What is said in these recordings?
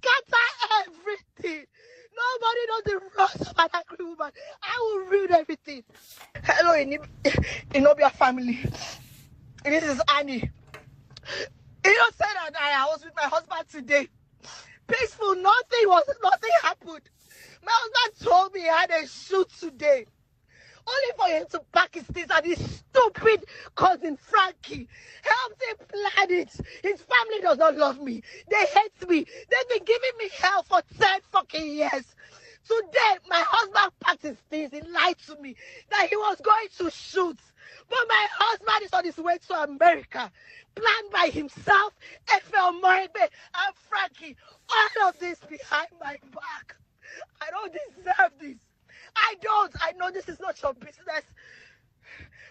scatter everything. Nobody knows the wrongs of an angry woman. I will ruin everything. Hello, Inobia family. This is Annie. You don't say that I was with my husband today. Peaceful, nothing happened. My husband told me he had a shoot today. Only for him to pack his things and his stupid cousin Frankie helped him plan it. His family does not love me. They hate me. They've been giving me hell for 10 fucking years. Today, my husband packed his things. He lied to me that he was going to shoot. But my husband is on his way to America. Planned by himself, Efel Moribe, and Frankie. All of this behind my back. I don't deserve this. I don't. I know this is not your business.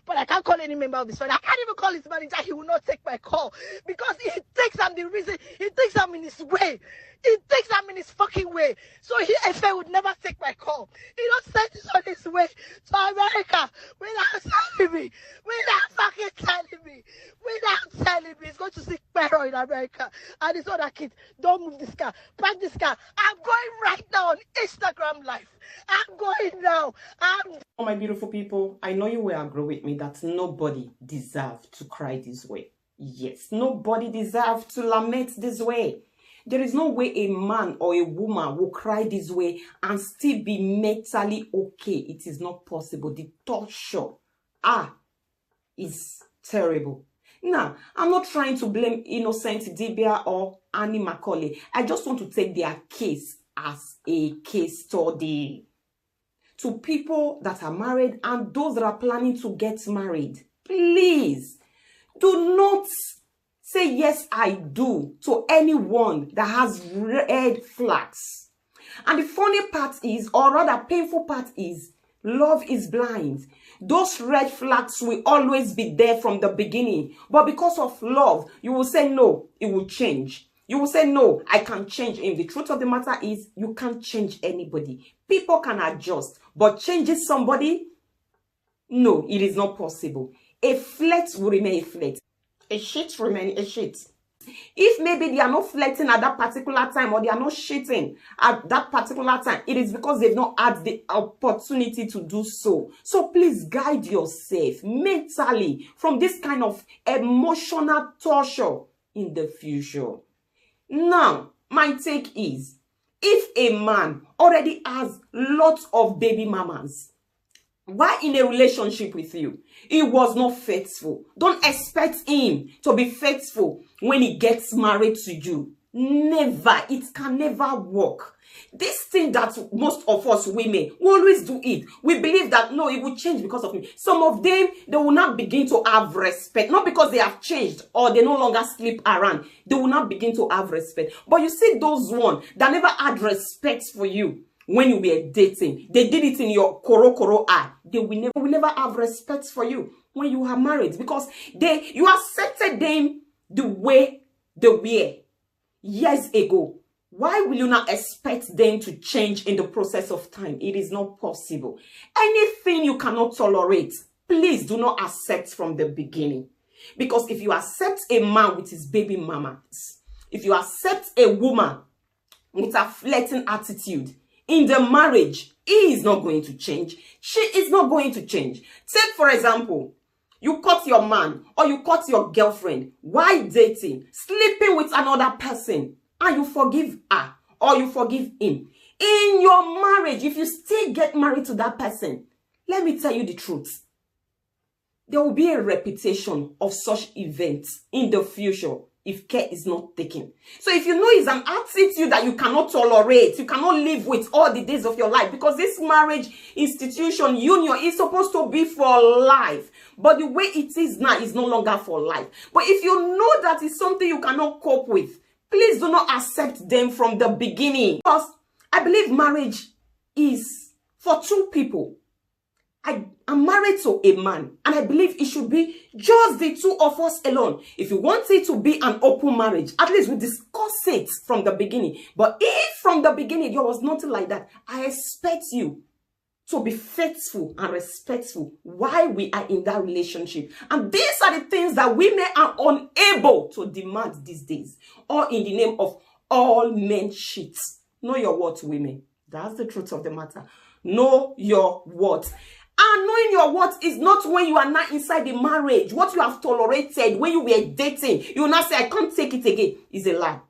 But I can't call any member of his family. I can't even call his manager. He will not take my call. Because he thinks I'm the reason. He thinks I'm in his way. He thinks I'm in his fucking way. So Efe would never take my call. He don't send this on his way to America without telling me. Without fucking telling me. Without telling me. He's going to see Pero in America. And his other kids, don't move this car. Pack this car. I'm going right now on Instagram Live. I'm going now. Oh, my beautiful people, I know you will agree with me that nobody deserves to cry this way. Yes, nobody deserves to lament this way. There is no way a man or a woman will cry this way and still be mentally okay. It is not possible. The torture is terrible. Now, I'm not trying to blame Innocent Idibia or Annie Macaulay. I just want to take their case as a case study. To people that are married and those that are planning to get married, please do not say yes I do to anyone that has red flags. And the funny part is, or rather painful part is, love is blind. Those red flags will always be there from the beginning. But because of love, you will say no, it will change. You will say, no, I can change him. The truth of the matter is, you can't change anybody. People can adjust, but changing somebody, no, it is not possible. A flirt will remain a flirt. A shit remain a shit. If maybe they are not flirting at that particular time or they are not shitting at that particular time, it is because they've not had the opportunity to do so. So please guide yourself mentally from this kind of emotional torture in the future. Now, my take is, if a man already has lots of baby mamas, while in a relationship with you, he was not faithful. Don't expect him to be faithful when he gets married to you. Never. It can never work. This thing that most of us women we always do it. We believe that no, it will change because of me. Some of them, they will not begin to have respect. Not because they have changed or they no longer sleep around. They will not begin to have respect. But you see those ones that never had respect for you when you were dating. They did it in your koro eye. They will never have respect for you when you are married. Because you accepted them the way they were years ago. Why will you not expect them to change in the process of time? It is not possible. Anything you cannot tolerate, please do not accept from the beginning. Because if you accept a man with his baby mamas, if you accept a woman with a flirting attitude, in the marriage, he is not going to change. She is not going to change. Take, for example, you caught your man or you caught your girlfriend while dating, sleeping with another person, and you forgive her or you forgive him. In your marriage, if you still get married to that person, let me tell you the truth. There will be a repetition of such events in the future if care is not taken. So if you know it's an attitude that you cannot tolerate, you cannot live with all the days of your life, because this marriage institution, union, is supposed to be for life. But the way it is now is no longer for life. But if you know that is something you cannot cope with, please do not accept them from the beginning. Because I believe marriage is for two people. I am married to a man, and I believe it should be just the two of us alone. If you want it to be an open marriage, at least we discuss it from the beginning. But if from the beginning there was nothing like that, I expect you to be faithful and respectful while we are in that relationship. And these are the things that women are unable to demand these days, or in the name of all men cheat. Know your worth, women. That's the truth of the matter. Know your worth. And knowing your worth is not when you are not inside the marriage. What you have tolerated when you were dating, you will not say, I can't take it again. Is a lie.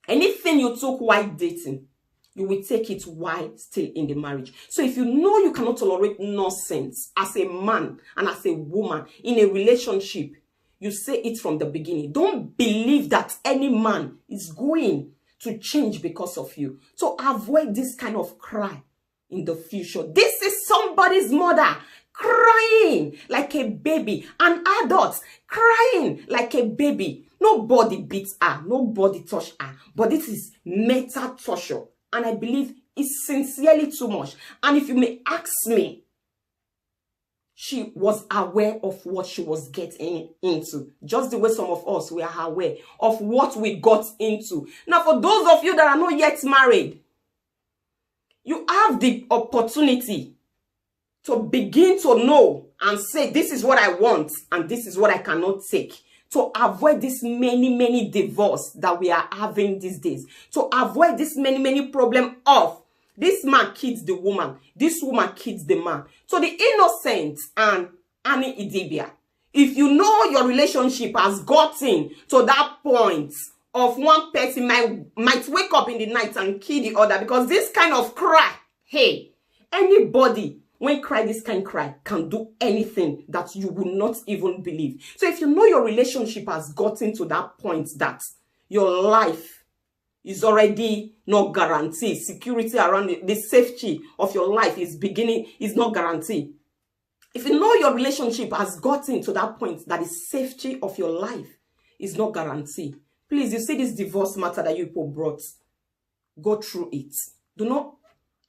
Anything you took while dating, you will take it while still in the marriage. So if you know you cannot tolerate nonsense as a man and as a woman in a relationship, you say it from the beginning. Don't believe that any man is going to change because of you. So avoid this kind of cry in the future. This is somebody's mother crying like a baby. An adult crying like a baby. Nobody beats her. Nobody touched her. But this is mental torture. And I believe it's sincerely too much. And if you may ask me, she was aware of what she was getting into. Just the way some of us, we are aware of what we got into. Now, for those of you that are not yet married, you have the opportunity to begin to know and say, this is what I want and this is what I cannot take. To avoid this many divorce that we are having these days. To avoid this many problem of this man kills the woman, this woman kills the man. So the innocent and Annie Idibia, if you know your relationship has gotten to that point of one person might wake up in the night and kill the other, because this kind of cry, hey, anybody when cry this kind of cry can do anything that you will not even believe. So if you know your relationship has gotten to that point that your life is already not guaranteed, security around the safety of your life is not guaranteed. If you know your relationship has gotten to that point that the safety of your life is not guaranteed, please, you see this divorce matter that you people brought, go through it. Do not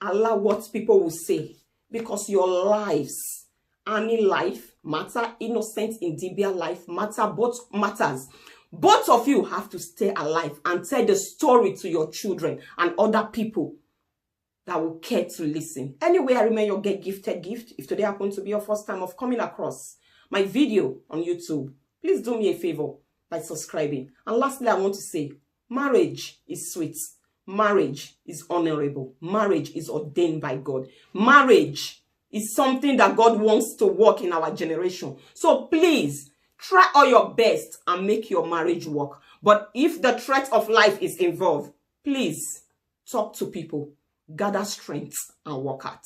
allow what people will say, because your lives, Annie life matter, innocent Idibia life matter, both matters. Both of you have to stay alive and tell the story to your children and other people that will care to listen. Anyway, I remember your Get Gifted gift. If today happens to be your first time of coming across my video on YouTube, please do me a favor by subscribing. And lastly, I want to say, marriage is sweet. Marriage is honorable. Marriage is ordained by God. Marriage is something that God wants to work in our generation. So please, try all your best and make your marriage work. But if the threat of life is involved, please talk to people, gather strength and work out.